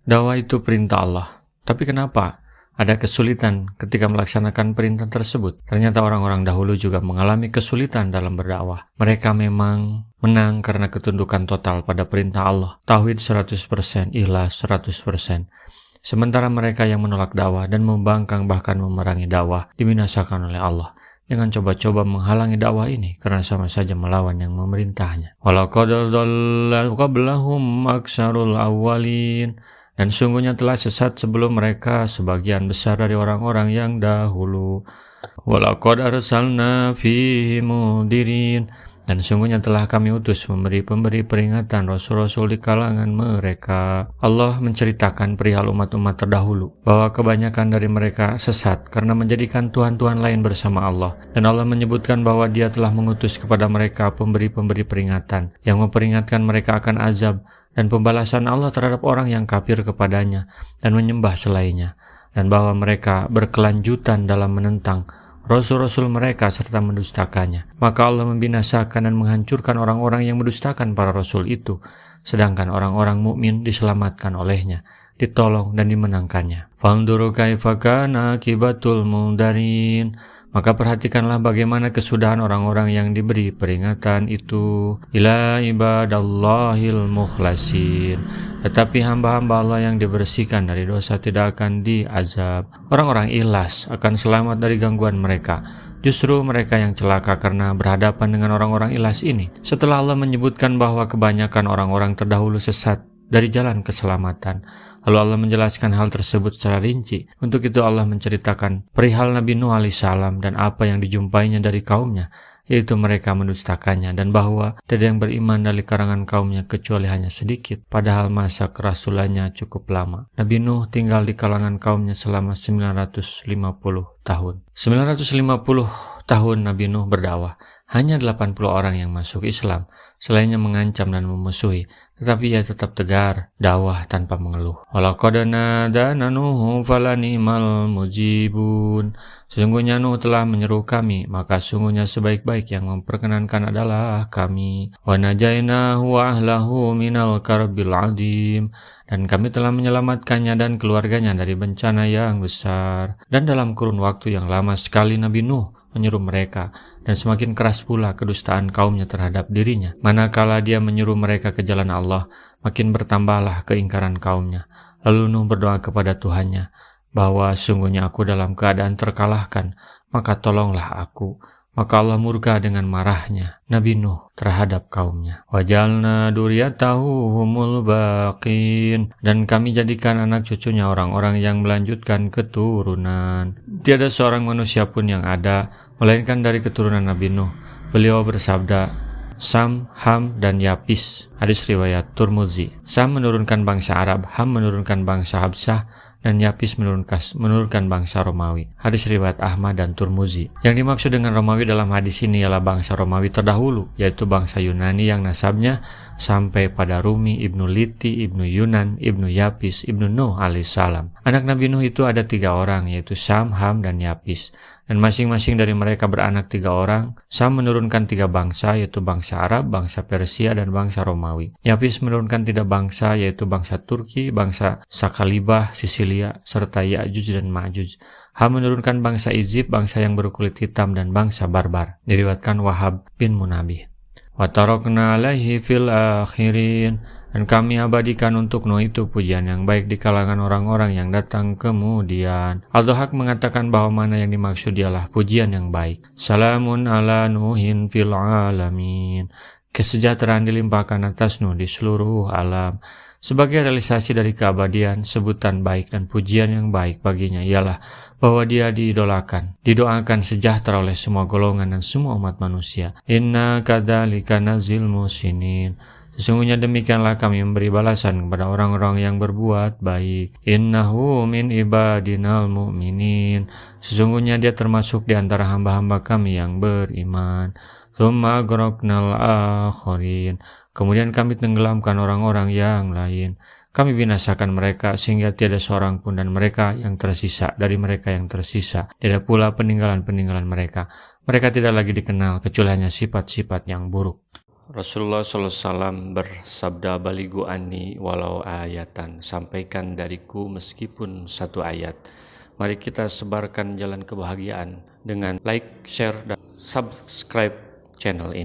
Dakwah itu perintah Allah. Tapi kenapa ada kesulitan ketika melaksanakan perintah tersebut? Ternyata orang-orang dahulu juga mengalami kesulitan dalam berdakwah. Mereka memang menang karena ketundukan total pada perintah Allah. Tauhid 100%, ikhlas 100%. Sementara mereka yang menolak dakwah dan membangkang bahkan memerangi dakwah dibinasakan oleh Allah. Jangan coba-coba menghalangi dakwah ini karena sama saja melawan yang memerintahnya. Walaqad dhalla qablahum aksarul awwalin. Dan sungguhnya telah sesat sebelum mereka sebagian besar dari orang-orang yang dahulu. Walaqad arsalna fihim mundhirin. Dan sungguhnya telah kami utus pemberi peringatan rasul-rasul di kalangan mereka. Allah menceritakan perihal umat-umat terdahulu, bahwa kebanyakan dari mereka sesat karena menjadikan Tuhan-Tuhan lain bersama Allah. Dan Allah menyebutkan bahwa Dia telah mengutus kepada mereka pemberi peringatan, yang memperingatkan mereka akan azab dan pembalasan Allah terhadap orang yang kafir kepadanya dan menyembah selainnya. Dan bahwa mereka berkelanjutan dalam menentang rasul-rasul mereka serta mendustakannya. Maka Allah membinasakan dan menghancurkan orang-orang yang mendustakan para rasul itu, sedangkan orang-orang mukmin diselamatkan olehnya, ditolong dan dimenangkannya. Fanzuru kaifa kana akibatul mundarin. Maka perhatikanlah bagaimana kesudahan orang-orang yang diberi peringatan itu. Ila ibadallahil mukhlasin. Tetapi hamba-hamba Allah yang dibersihkan dari dosa tidak akan diazab. Orang-orang ikhlas akan selamat dari gangguan mereka. Justru mereka yang celaka karena berhadapan dengan orang-orang ikhlas ini. Setelah Allah menyebutkan bahwa kebanyakan orang-orang terdahulu sesat dari jalan keselamatan, lalu Allah menjelaskan hal tersebut secara rinci. Untuk itu Allah menceritakan perihal Nabi Nuh alaihissalam dan apa yang dijumpainya dari kaumnya, yaitu mereka mendustakannya, dan bahwa tidak yang beriman dari karangan kaumnya kecuali hanya sedikit, padahal masa kerasulannya cukup lama. Nabi Nuh tinggal di kalangan kaumnya selama 950 tahun. 950 tahun Nabi Nuh berdakwah. Hanya 80 orang yang masuk Islam, selainnya mengancam dan memusuhi. Tetapi ia tetap tegar, dakwah tanpa mengeluh. Walaqad nadana Nuhu falani'mal mujibun. Sesungguhnya Nuh telah menyeru kami, maka sungguhnya sebaik-baik yang memperkenankan adalah kami. Wa najainahu wa ahlahu minal karbil adim. Dan kami telah menyelamatkannya dan keluarganya dari bencana yang besar. Dan dalam kurun waktu yang lama sekali Nabi Nuh menyeru mereka, dan semakin keras pula kedustaan kaumnya terhadap dirinya. Manakala dia menyeru mereka ke jalan Allah, makin bertambahlah keingkaran kaumnya. Lalu Nuh berdoa kepada Tuhannya, bahwa sungguhnya aku dalam keadaan terkalahkan, maka tolonglah aku. Maka Allah murka dengan marahnya Nabi Nuh terhadap kaumnya. Wajalna duriyatahu humul baqin. Dan kami jadikan anak cucunya orang-orang yang melanjutkan keturunan. Tiada seorang manusia pun yang ada melainkan dari keturunan Nabi Nuh. Beliau bersabda, Sam, Ham, dan Yapis. Hadis riwayat Turmuzi. Sam menurunkan bangsa Arab, Ham menurunkan bangsa Habsah, dan Yapis menurunkan bangsa Romawi. Hadis riwayat Ahmad dan Turmuzi. Yang dimaksud dengan Romawi dalam hadis ini ialah bangsa Romawi terdahulu, yaitu bangsa Yunani yang nasabnya sampai pada Rumi, Ibnu Liti, Ibnu Yunan, Ibnu Yapis, Ibnu Nuh alaihissalam. Anak Nabi Nuh itu ada 3 orang, yaitu Sam, Ham, dan Yapis. Dan masing-masing dari mereka beranak 3 orang. Sam menurunkan 3 bangsa, yaitu bangsa Arab, bangsa Persia, dan bangsa Romawi. Yapis menurunkan 3 bangsa, yaitu bangsa Turki, bangsa Sakalibah, Sisilia, serta Ya'juj dan Ma'juj. Ham menurunkan bangsa Izib, bangsa yang berkulit hitam, dan bangsa Barbar. Diriwayatkan Wahab bin Munabih. Wa tarakna alaihi fil akhirin. Dan kami abadikan untuk Nuh itu pujian yang baik di kalangan orang-orang yang datang kemudian. Al-Dhahak mengatakan bahwa mana yang dimaksud ialah pujian yang baik. Salamun ala Nuhin fil alamin. Kesejahteraan dilimpahkan atas Nuh di seluruh alam. Sebagai realisasi dari keabadian, sebutan baik dan pujian yang baik baginya ialah bahwa dia diidolakan, didoakan sejahtera oleh semua golongan dan semua umat manusia. Inna kadzalika nazil musinin. Sesungguhnya demikianlah kami memberi balasan kepada orang-orang yang berbuat baik. Innahu min ibadinal mu'minin. Sesungguhnya dia termasuk di antara hamba-hamba kami yang beriman. Tsumma aghraqnal akharin. Kemudian kami tenggelamkan orang-orang yang lain. Kami binasakan mereka sehingga tiada seorang pun dan mereka yang tersisa dari mereka yang tersisa. Tidak pula peninggalan-peninggalan mereka. Mereka tidak lagi dikenal kecuali hanya sifat-sifat yang buruk. Rasulullah SAW bersabda, "Baligu anni walau ayatan." Sampaikan dariku meskipun satu ayat. Mari kita sebarkan jalan kebahagiaan dengan like, share, dan subscribe channel ini.